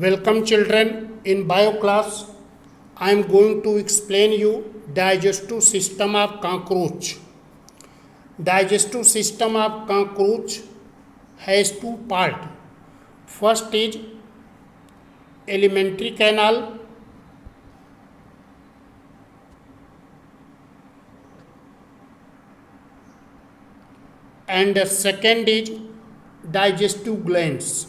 Welcome children. In bio class, I am going to explain you digestive system of cockroach. Digestive system of cockroach has two parts. First is alimentary canal and the second is digestive glands.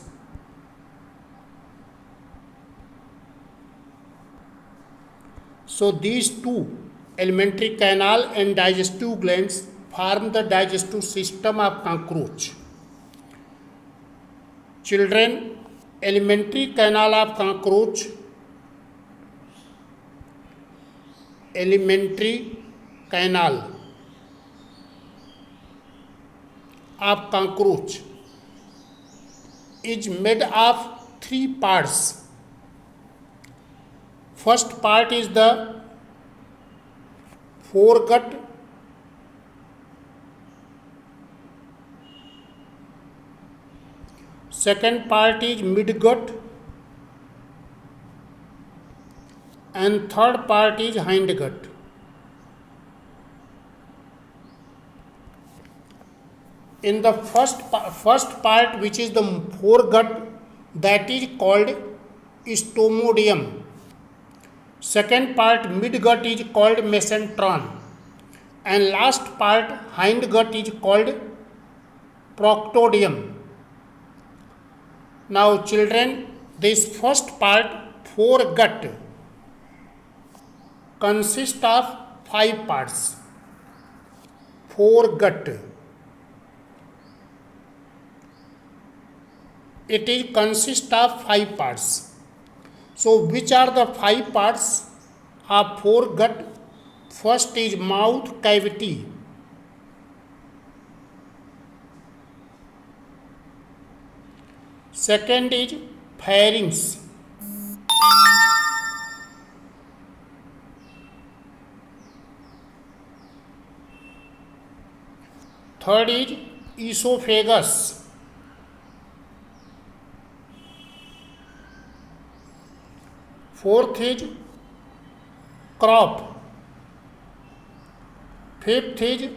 So these two, alimentary canal and digestive glands, form the digestive system of cockroach. Children, alimentary canal of cockroach, alimentary canal of cockroach is made of three parts. First part is the foregut, second part is midgut, and third part is hindgut. In the first part, which is the foregut, that is called stomodium. Second part, midgut, is called mesenteron, and last part, hindgut, is called proctodium. Now children, this first part, foregut, consists of five parts. Foregut, it is consists of five parts. So which are the five parts of foregut? First is mouth cavity. Second is pharynx. Third is esophagus. Fourth is crop. Fifth is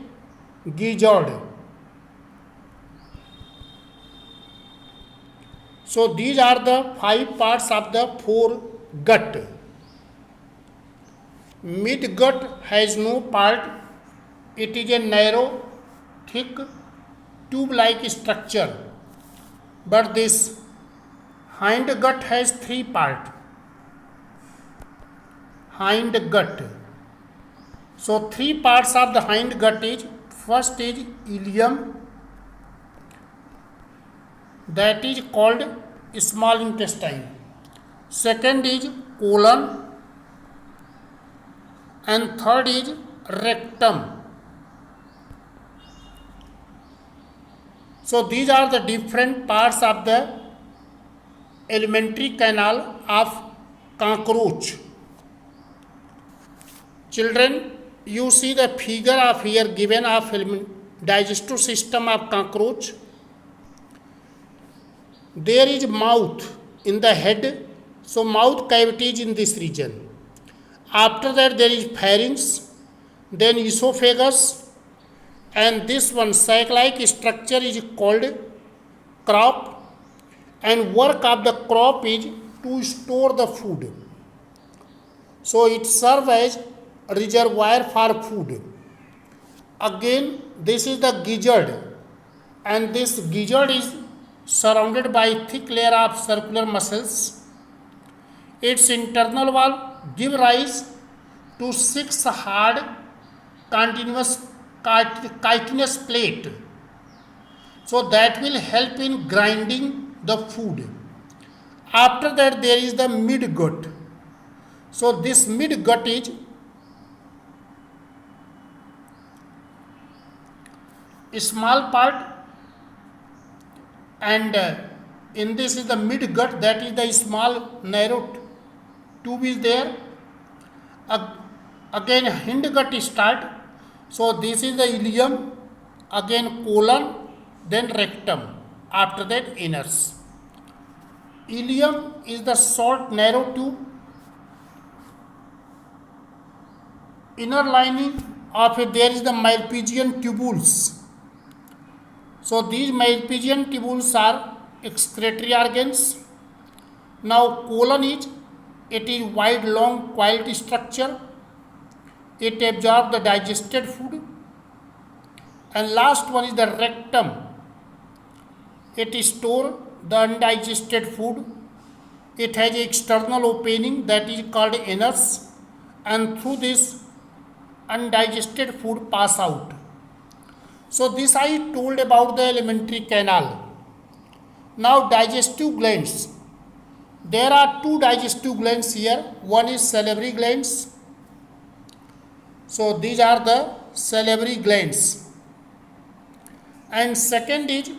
gizzard. So these are the five parts of the foregut. Midgut has no part. It is a narrow, thick, tube-like structure. But this hindgut has three parts. Hindgut. So three parts of the hindgut is, first is ileum, that is called small intestine. Second is colon, and third is rectum. So these are the different parts of the alimentary canal of cockroach. Children, you see the figure of here given of digestive system of cockroach. There is mouth in the head, so mouth cavity is in this region. After that there is pharynx, then esophagus, and this one sac-like structure is called crop, and work of the crop is to store the food. So it serves as reservoir for food. Again, this is the gizzard, and this gizzard is surrounded by thick layer of circular muscles. Its internal wall give rise to six hard continuous chitinous plate, so that will help in grinding the food. After that there is the midgut. So this midgut is a small part, and in this is the midgut, that is the small narrow tube is there. Again hindgut start. So this is the ileum, again colon, then rectum, after that anus. Ileum is the short narrow tube. Inner lining of it there is the Malpighian tubules. So these Malpighian tubules are excretory organs. Now colon is, it is wide long coiled structure. It absorbs the digested food. And last one is the rectum. It stores the undigested food. It has an external opening that is called anus, and through this undigested food pass out. So this I told about the alimentary canal. Now digestive glands. There are two digestive glands here. One is salivary glands. So these are the salivary glands. And second is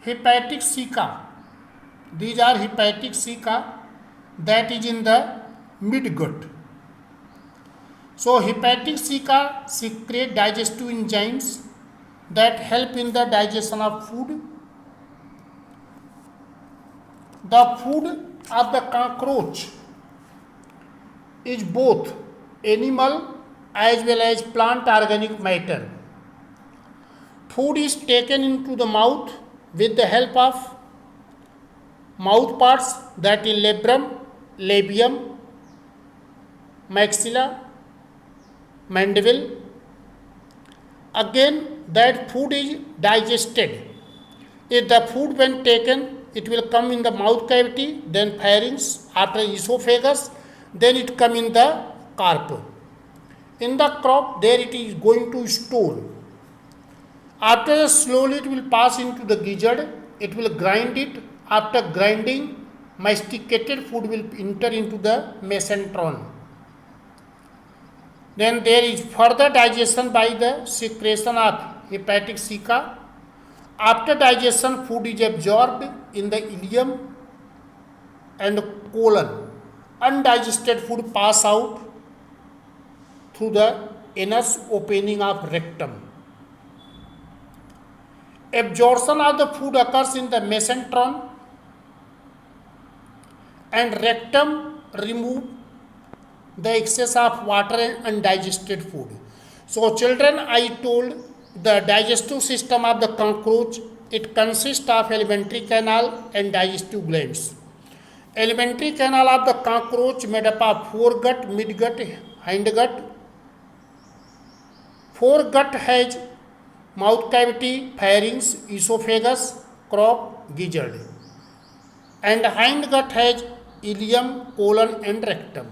hepatic ceca. These are hepatic ceca that is in the midgut. So hepatic ceca secrete digestive enzymes that help in the digestion of food. The food of the cockroach is both animal as well as plant organic matter. Food is taken into the mouth with the help of mouth parts, that is labrum, labium, maxilla, mandible. Again that food is digested. If the food when taken, it will come in the mouth cavity, then pharynx, after esophagus, then it come in the carp. In the crop there it is going to store. After slowly it will pass into the gizzard, it will grind it. After grinding, masticated food will enter into the mesenteron. Then there is further digestion by the secretion of hepatic ceca. After digestion, food is absorbed in the ileum and colon. Undigested food pass out through the anus opening of rectum. Absorption of the food occurs in the mesenteron, and rectum remove the excess of water and undigested food. So children, I told the digestive system of the cockroach, it consists of alimentary canal and digestive glands. Alimentary canal of the cockroach made up of foregut, midgut, hindgut. Foregut has mouth cavity, pharynx, esophagus, crop, gizzard. And hindgut has ileum, colon and rectum.